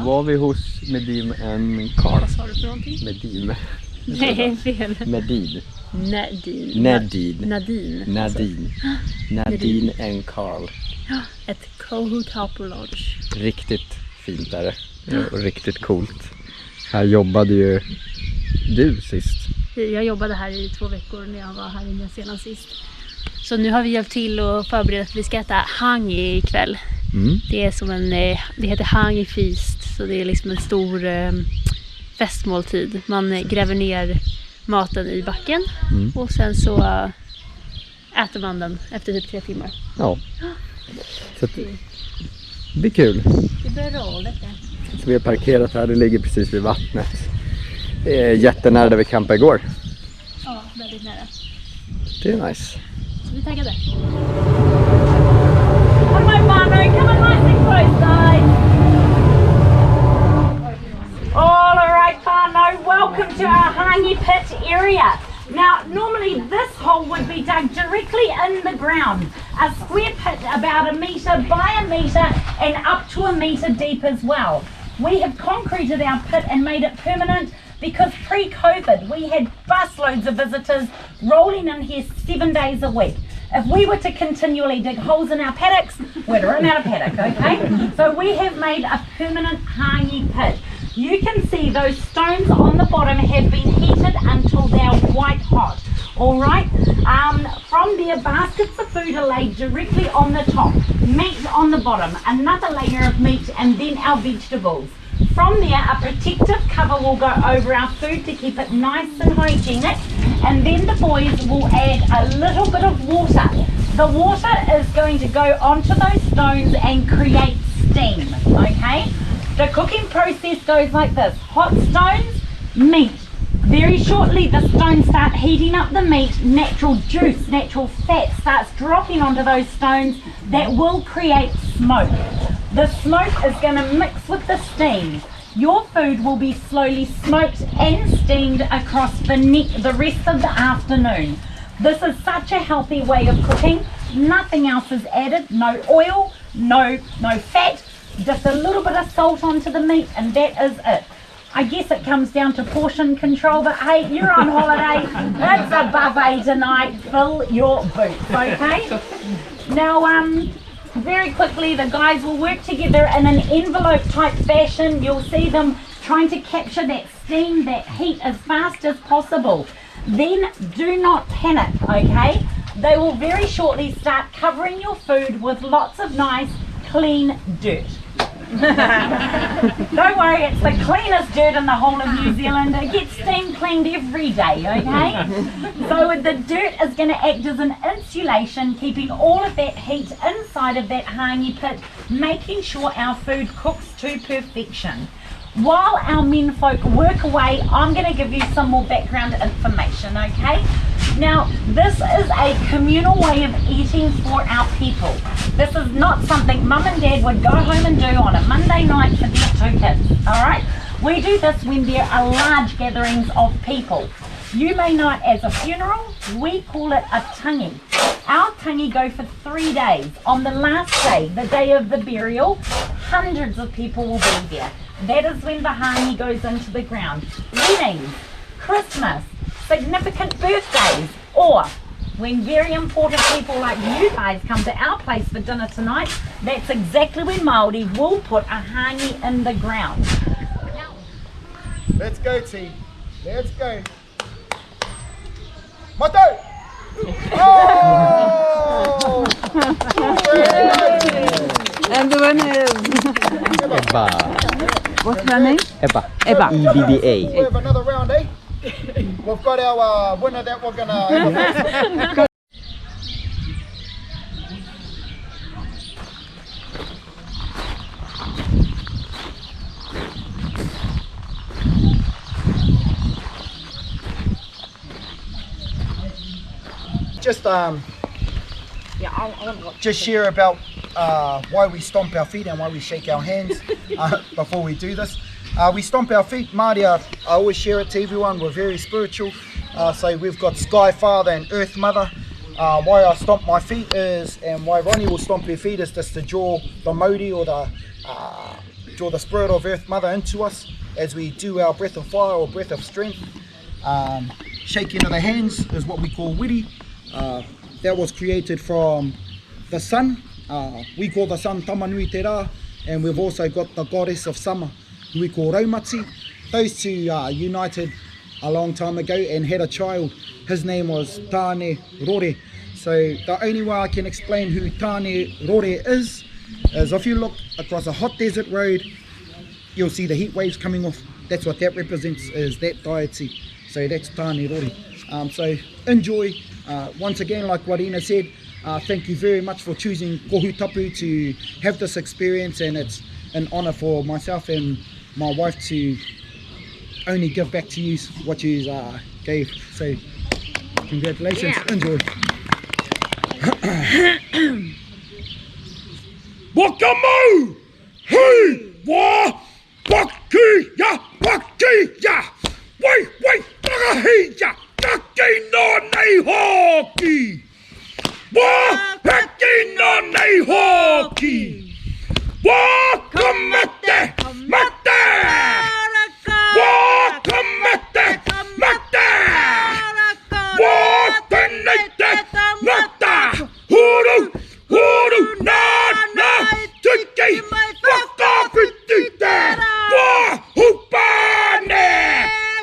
var vi hos Medin en Karl. Vad sa du för någonting? Medin. Nej, fel. Medin. Nadine. Nadine and Karl. Ja, ett Kohutapu lodge. Riktigt fint är det. Och riktigt coolt. Här jobbade ju du sist. Jag jobbade här i 2 veckor när jag var här i Nya Zeeland sist. Så nu har vi hjälpt till och förberett att vi ska äta hangi ikväll. Det är som det heter hangi feast, så det är liksom en stor festmåltid. Man gräver ner maten i backen och sen så äter man den efter typ 3 timmar. Ja. Så det blir kul. Det blir roligt. Så vi har parkerat här, det ligger precis vid vattnet. Det är jättenära där vi campade igår. Ja, väldigt nära. Det är nice. Så vi är taggade. Come on, Manu, come on nice and close, guys. All right, Whanau, welcome to our hangi pit area. Now, normally this hole would be dug directly in the ground. A square pit about 1 metre by 1 metre and up to 1 metre deep as well. We have concreted our pit and made it permanent because pre-COVID we had busloads of visitors rolling in here 7 days a week. If we were to continually dig holes in our paddocks, we'd run out of paddock, okay? So we have made a permanent hangi pit. You can see those stones on the bottom have been heated until they're white hot. All right, from there baskets of food are laid directly on the top, meat on the bottom, another layer of meat, and then our vegetables. From there a protective cover will go over our food to keep it nice and hygienic, and then the boys will add a little bit of water. The water is going to go onto those stones and create steam, okay? The cooking process goes like this: hot stones, meat. Very shortly the stones start heating up the meat, natural juice, natural fat starts dropping onto those stones that will create smoke. The smoke is going to mix with the steam. Your food will be slowly smoked and steamed across the rest of the afternoon. This is such a healthy way of cooking. Nothing else is added, no oil, no fat, just a little bit of salt onto the meat, and that is it. I guess it comes down to portion control, but hey, you're on holiday. It's a buffet tonight. Fill your boots, okay? Now, very quickly, the guys will work together in an envelope type fashion. You'll see them trying to capture that steam, that heat as fast as possible. Then do not panic, okay? They will very shortly start covering your food with lots of nice, clean dirt. Don't worry, it's the cleanest dirt in the whole of New Zealand. It gets steam cleaned every day, okay? So the dirt is going to act as an insulation, keeping all of that heat inside of that hangi pit, making sure our food cooks to perfection. While our men folk work away, I'm going to give you some more background information, okay? Now, this is a communal way of eating for our people. This is not something Mum and Dad would go home and do on a Monday night for their 2 kids, alright? We do this when there are large gatherings of people. You may know it as a funeral, we call it a tangi. Our tangi go for 3 days. On the last day, the day of the burial, hundreds of people will be there. That is when the hangi goes into the ground. Weddings, Christmas, significant birthdays, or when very important people like you guys come to our place for dinner tonight, that's exactly when Maori will put a hangi in the ground. Let's go, team. Let's go. Mato! Oh! And the winner is Ebba. what's her name? Ebba. Ebba. EBBA. We have another round, eh? We've got our winner that we're going to... Just share about why we stomp our feet and why we shake our hands before we do this. We stomp our feet. Māori, I always share it to everyone, we're very spiritual. So we've got Sky Father and Earth Mother. Why I stomp my feet is, and why Ronnie will stomp her feet, is just to draw the Maori or the draw the spirit of Earth Mother into us as we do our breath of fire or breath of strength. Shaking of the hands is what we call wiri. That was created from the sun. We call the sun Tamanui Te Rā, and we've also got the goddess of summer, who we call Raumati. Those two united a long time ago and had a child. His name was Tāne Rore. So the only way I can explain who Tāne Rore is if you look across a hot desert road, you'll see the heat waves coming off. That's what that represents, is that deity. So that's Tāne Rore. So enjoy. Once again, like what Ina said, thank you very much for choosing Kohutapu to have this experience, and it's an honour for myself and my wife to only give back to you what you gave. So congratulations, enjoy. Wakamu! Hey! Wa! Waki! Ya! Waki! Ya! Wait! Wakahi! Ya! Taki no nei hoki! Wa! Haki no nei hoki! Wa! Kamete! Mate! Wa! Kamete! Mate! Wa! Tenete! Mata! Huru! Huru! Na! Tiki! Waka! Pitite! Wa! Hupane!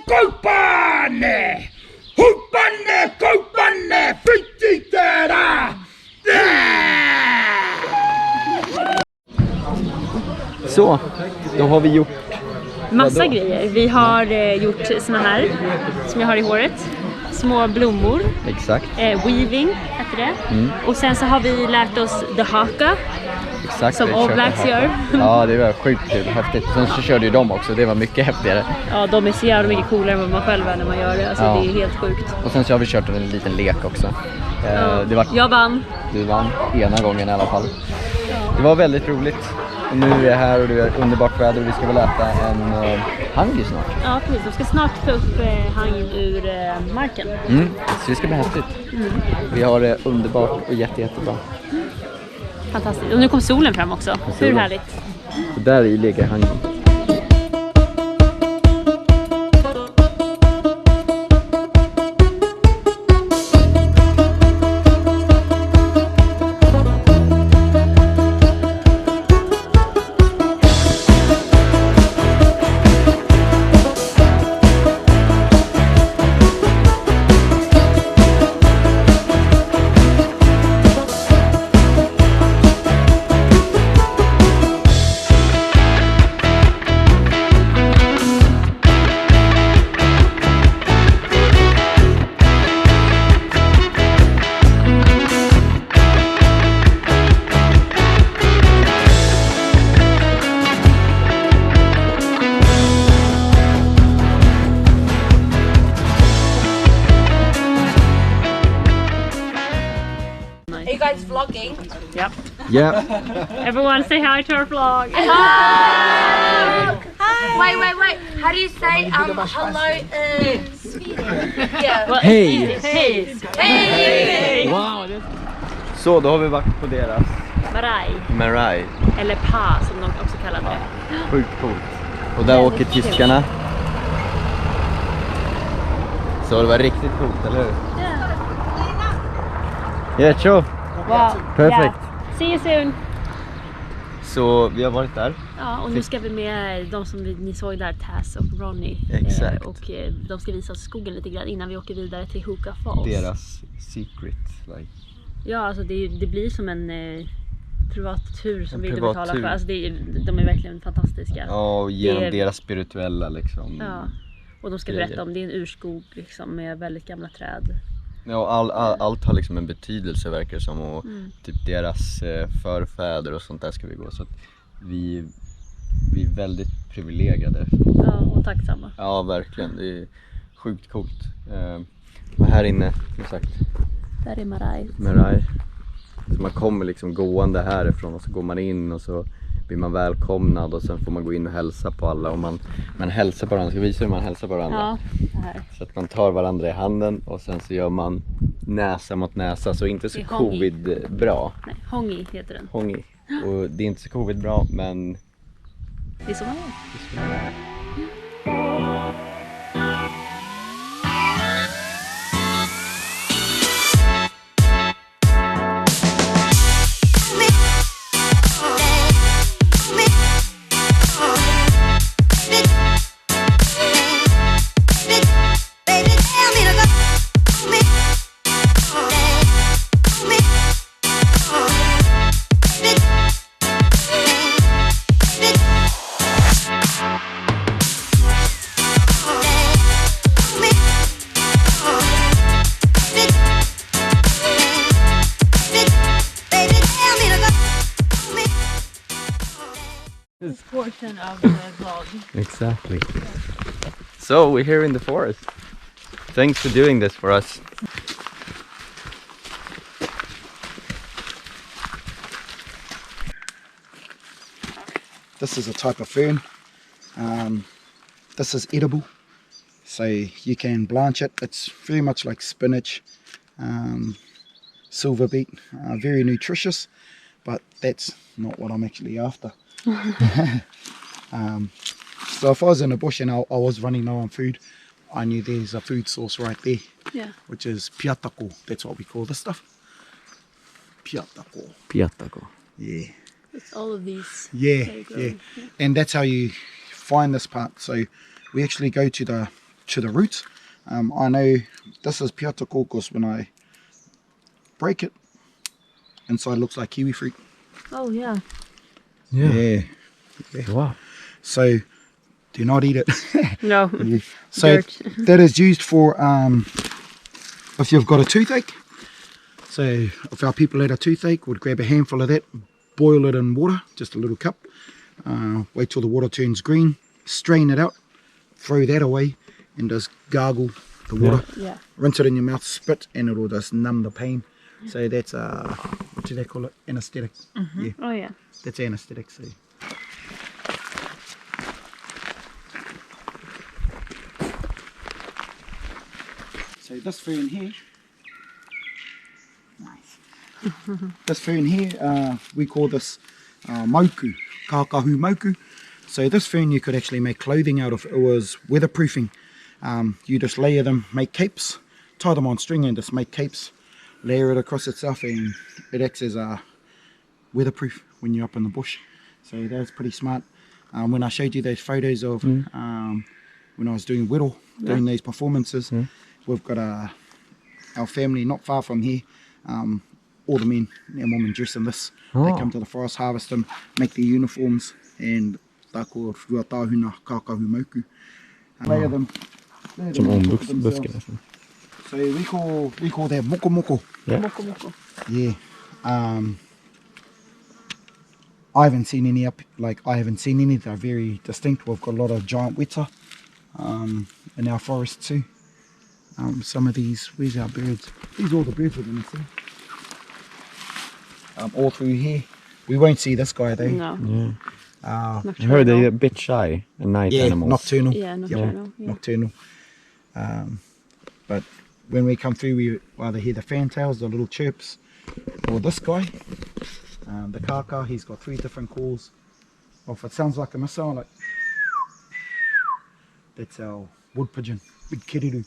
Kopane! Hupane! Kopane! Pititera! Så, då har vi gjort massa grejer. Vi har gjort såna här som jag har i håret. Små blommor. Exakt. Weaving heter det. Och sen så har vi lärt oss the haka. Exakt. Som All Blacks gör. Ja, det var sjukt kul, häftigt. Sen så körde ju de också, det var mycket häftigare. Ja, de är så jävla mycket coolare än vad man själv är när man gör det. Alltså det är helt sjukt. Och sen så har vi kört en liten lek också. Det var... Jag vann. Du vann, ena gången i alla fall. Det var väldigt roligt. Och nu är jag här och det är underbart väder och vi ska väl äta en hangi snart. Ja, precis. De ska snart få upp hangin ur marken. Så det ska bli häftigt. Vi har det underbart och jättebra. Fantastiskt. Och nu kom solen fram också. Hur härligt? Så där i ligger hangin. Are you guys vlogging? Yep. Yeah. Everyone say hi to our vlog. Hi! Wait. How do you say hello in Sweden? Yeah. Well, Hej! Hej! Wow! Så, då har vi varit på deras Marae. Maori. Eller Pa som de också kallar det. Sjukt coolt. Och där åker tyskarna. Så det var riktigt coolt, eller hur? Yeah, sure. Wow. Perfect. Yeah. See you soon. Så vi har varit där. Ja, och nu ska vi med de som ni såg där, Taz och Ronnie. Exakt. Och de ska visa oss skogen lite grann innan vi åker vidare till Hoka Falls. Deras secret. Like. Ja, alltså det blir som en privat tur som vi inte privat betalar tur. för. Alltså de är verkligen fantastiska. Ja, och genom deras spirituella liksom. Ja, och de ska berätta om det är en urskog liksom, med väldigt gamla träd. Ja, allt har liksom en betydelse verkar det som, och typ deras förfäder och sånt där ska vi gå, så att vi är väldigt privilegierade. Ja, och tacksamma. Ja, verkligen, det är sjukt coolt. Och här inne, som sagt, Där är Marae. så man kommer liksom gående härifrån och så går man in och så blir man välkomnad och sen får man gå in och hälsa på alla, och man hälsar på varandra. Ska visa hur man hälsar på varandra. Ja, det här. Så att man tar varandra i handen och sen så gör man näsa mot näsa, så inte så Det är hongi. covid bra. Nej, hongi heter den. Hongi. Och det är inte så covid bra, men This one? Portion of the vlog. Exactly. So we're here in the forest. Thanks for doing this for us. This is a type of fern. This is edible, so you can blanch it. It's very much like spinach, silver beet, very nutritious, but that's not what I'm actually after. So if I was in the bush and I was running low on food, I knew there's a food source right there, which is piatako. That's what we call this stuff. Piatako. Piatako. Yeah. It's all of these. Yeah, yeah. And that's how you find this part. So we actually go to the roots. I know this is piatako because when I break it, inside looks like kiwi fruit. Oh yeah. Yeah. Wow. So do not eat it. No. So Dirt. that is used for if you've got a toothache. So if our people had a toothache, would grab a handful of that, boil it in water, just a little cup, wait till the water turns green, strain it out, throw that away, and just gargle the water. Yeah. Rinse it in your mouth, spit, and it'll just numb the pain. So that's what do they call it? Anesthetic. Yeah. Oh yeah. That's anesthetic. So. So this fern here, nice. This fern here, we call this moku, kākahu moku. So this fern you could actually make clothing out of. It was weatherproofing. You just layer them, make capes, tie them on string and just make capes, layer it across itself, and it acts as a weatherproof when you're up in the bush. So that's pretty smart. When I showed you those photos of when I was doing whittle, doing these performances, we've got our family not far from here. All the men and women dress in this. They come to the forest, harvest them, make their uniforms, and tā ko ruatahuna kākahu moku. Layer them. Som ombuskar. So we call that moko moko. Yeah. Moko moko. Yeah. I haven't seen any They're very distinct. We've got a lot of giant weta in our forest too. Some of these, where's our birds? These are all the birds we're going to see. All through here. We won't see this guy though. No. Yeah. Nocturnal. I heard they're a bit shy at night animals. Nocturnal. Yeah, nocturnal. Yeah. Nocturnal. But when we come through, we either hear the fantails, the little chirps, or this guy, the kaka. He's got 3 different calls. Or if it sounds like a missile, like that's our wood pigeon, big kiriru.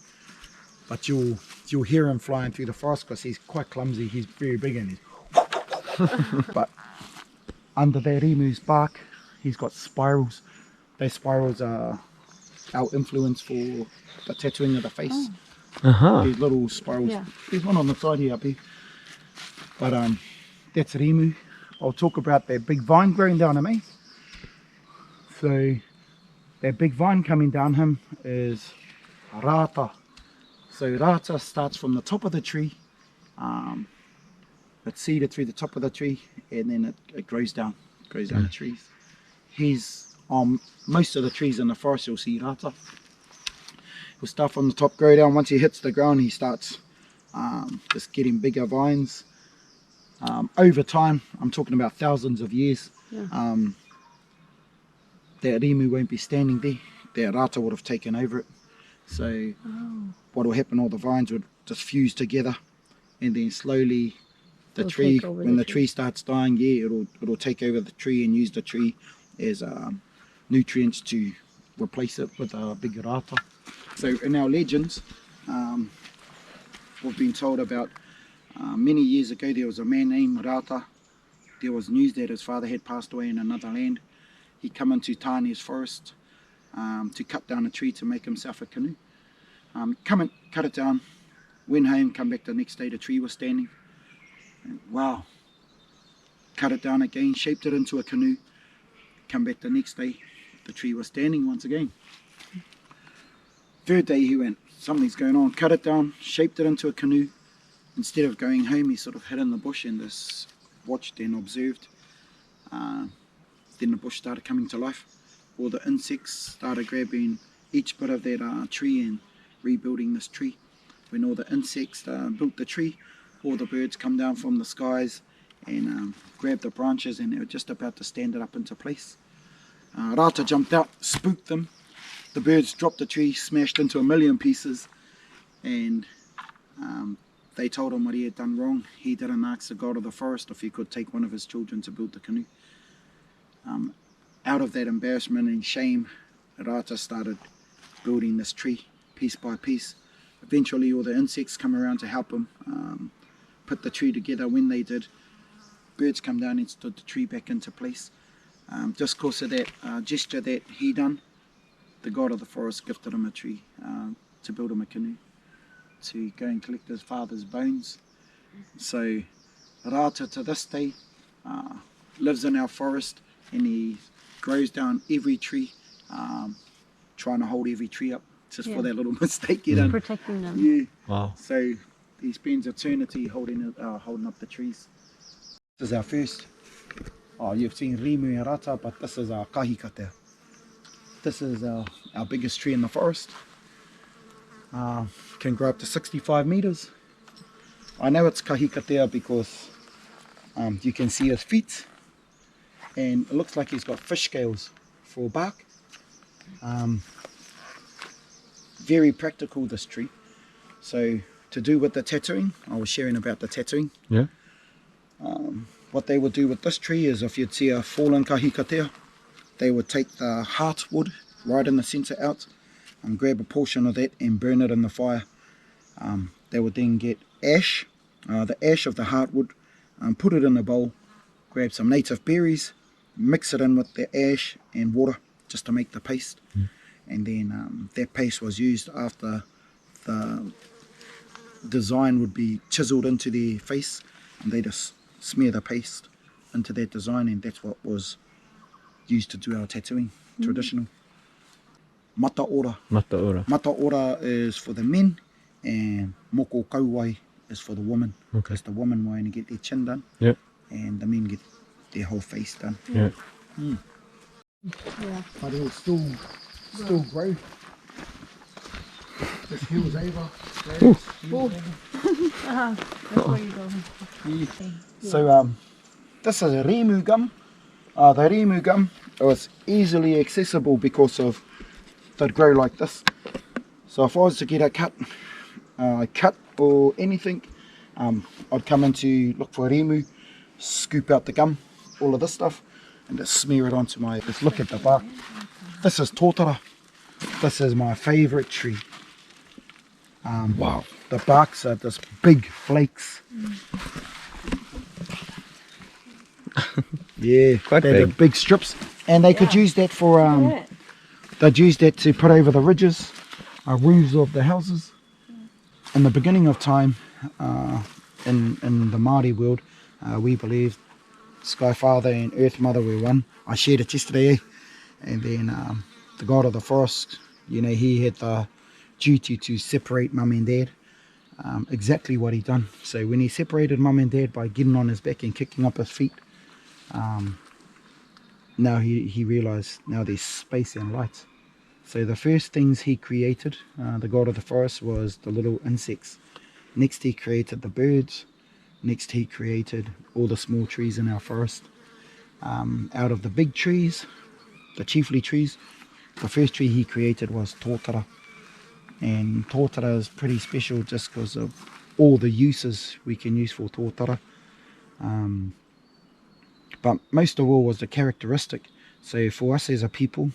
But you'll hear him flying through the forest because he's quite clumsy. He's very big and he's but under that emu's bark, he's got spirals. Those spirals are our influence for the tattooing of the face. These little spirals. Yeah. There's one on the side here up here. But that's an emu. I'll talk about that big vine growing down him, eh? So that big vine coming down him is rata. So rata starts from the top of the tree. It's seeded through the top of the tree, and then it grows down the trees. He's on most of the trees in the forest. You'll see rata. He'll start from the top, grow down. Once he hits the ground, he starts just getting bigger vines. Over time, I'm talking about thousands of years, that emu won't be standing there. That rata would have taken over it. So what will happen, all the vines would just fuse together, and then slowly the tree, when the tree starts dying, it'll take over the tree and use the tree as nutrients to replace it with a big rata. So in our legends, we've been told about many years ago there was a man named Rata. There was news that his father had passed away in another land. He come into Tane's forest to cut down a tree to make himself a canoe. Come and cut it down, went home, come back the next day, the tree was standing. And wow, cut it down again, shaped it into a canoe, come back the next day, the tree was standing once again. Third day he went, something's going on, cut it down, shaped it into a canoe. Instead of going home, he sort of hid in the bush and just watched and observed. Then the bush started coming to life. All the insects started grabbing each bit of that tree and rebuilding this tree. When all the insects built the tree, all the birds come down from the skies and grab the branches, and they were just about to stand it up into place. Rata jumped out, spooked them. The birds dropped the tree, smashed into 1,000,000 pieces, and they told him what he had done wrong. He didn't ask the god of the forest if he could take one of his children to build the canoe. Out of that embarrassment and shame, Rata started building this tree piece by piece. Eventually all the insects come around to help him put the tree together. When they did, birds come down and stood the tree back into place. Just because of that gesture that he done, the god of the forest gifted him a tree to build him a canoe, to go and collect his father's bones. So Rata to this day lives in our forest, and he grows down every tree, trying to hold every tree up just for that little mistake he done. Protecting them. Yeah. Wow. So he spends eternity holding up the trees. This is our first. You've seen Rimu and Rata, but this is our kahikatea. This is our biggest tree in the forest. Can grow up to 65 meters. I know it's kahikatea because you can see his feet, and it looks like he's got fish scales for bark. Very practical, this tree. So to do with the tattooing, I was sharing about the tattooing. Yeah. What they would do with this tree is, if you'd see a fallen kahikatea, they would take the heartwood right in the centre out and grab a portion of that and burn it in the fire. They would then get ash, the ash of the heartwood, put it in a bowl, grab some native berries, mix it in with the ash and water just to make the paste. And then that paste was used after the design would be chiselled into their face, and they just smear the paste into that design, and that's what was used to do our tattooing, traditional. Mata ora. Mata ora. Mata ora is for the men, and moko kauai is for the women. Okay. Because the women will only get their chin done, Yeah. and the men get their whole face done. Yeah. But it'll still grow. This hill's over. So this is a rimu gum. The rimu gum was easily accessible because of they'd grow like this. So if I was to get a cut or anything, I'd come in to look for a rimu, scoop out the gum, all of this stuff, and just smear it onto my. Just look at the bark. This is tōtara. This is my favourite tree. Wow. The barks are just big flakes. Yeah, Quite they're big. big strips, and they could use that for they'd use that to put over the ridges, roofs of the houses. In the beginning of time, in the Maori world, we believed Sky Father and Earth Mother were one. I shared it yesterday, and then the god of the forest, you know, he had the duty to separate mum and dad. Exactly what he done. So when he separated mum and dad by getting on his back and kicking up his feet, now he realized now there's space and light. So the first things he created, the god of the forest, was the little insects. Next he created the birds. Next he created all the small trees in our forest. Out of the big trees, the chiefly trees, the first tree he created was tōtara. And tōtara is pretty special just because of all the uses we can use for tōtara. But most of all was the characteristic. So for us as a people,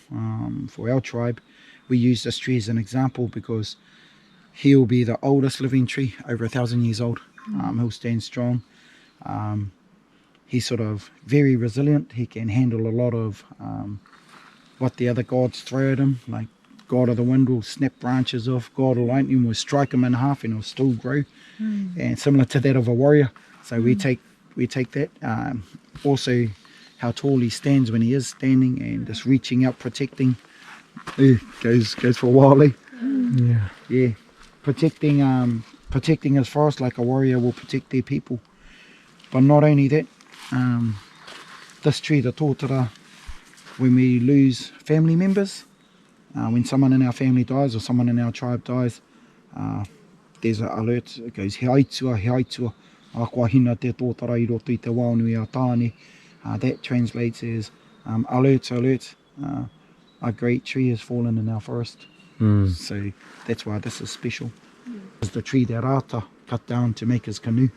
for our tribe, we use this tree as an example because he'll be the oldest living tree, over 1,000 years old. He'll stand strong. He's sort of very resilient. He can handle a lot of what the other gods throw at him. Like God of the Wind will snap branches off. God of Lightning will strike him in half and he'll still grow. And similar to that of a warrior. So we take that. Also how tall he stands when he is standing and just reaching out, protecting. Goes for a while. Yeah. Protecting his forest like a warrior will protect their people. But not only that, this tree, the tōtara, when we lose family members, when someone in our family dies or someone in our tribe dies, there's an alert. It goes, he aitua, a kua hina te tōtara I roto I te wānui a tāne. That translates as alert, a great tree has fallen in our forest. So that's why this is special. It's the tree that Rata cut down to make his canoe.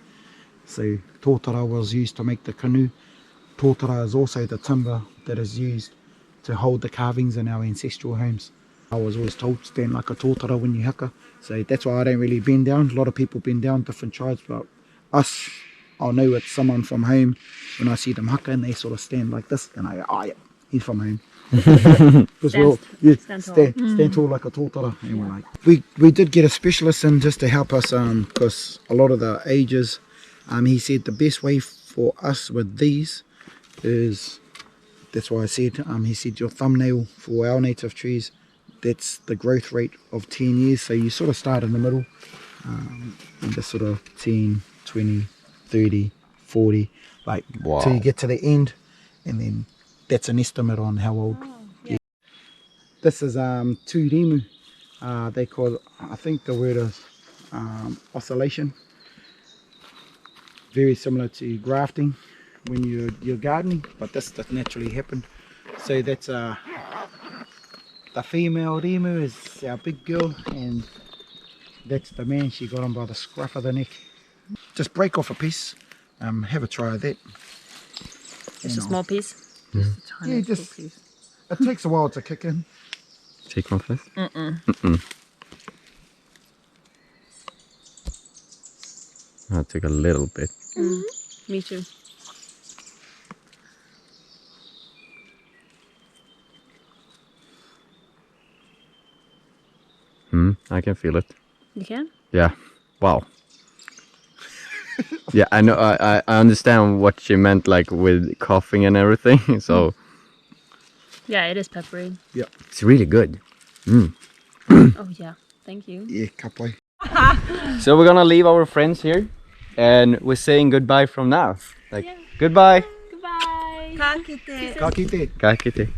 So tōtara was used to make the canoe. Tōtara is also the timber that is used to hold the carvings in our ancestral homes. I was always told stand like a tōtara when you haka. So that's why I don't really bend down. A lot of people bend down, different tribes, but us, I'll know it's someone from home when I see them haka and they sort of stand like this, and I go, oh yeah, he's from home. Because we'll stand tall like a tōtara. And we're like, we did get a specialist in just to help us, because a lot of the ages, he said the best way for us with these is, that's why I said, he said your thumbnail for our native trees, that's the growth rate of 10 years. So you sort of start in the middle, and just sort of 10, 20, 30, 40, like till you get to the end, and then that's an estimate on how old. Yeah. This is tūrimu. They call, I think the word is oscillation. Very similar to grafting when you're gardening, but this does naturally happen. So that's the female rimu is our big girl, and that's the man. She got him by the scruff of the neck. Just break off a piece, have a try of that. Just a small piece? Yeah, just, it takes a while to kick in. Take one first? I'll take a little bit. Me too. I can feel it. You can? Yeah. Wow. Yeah, I know. I understand what she meant, like with coughing and everything. So. Yeah, it is peppery. Yeah. It's really good. Oh yeah, thank you. Yeah, kapai. So we're gonna leave our friends here, and we're saying goodbye from now. Like goodbye. Goodbye. Ka kite. Ka kite. Ka kite.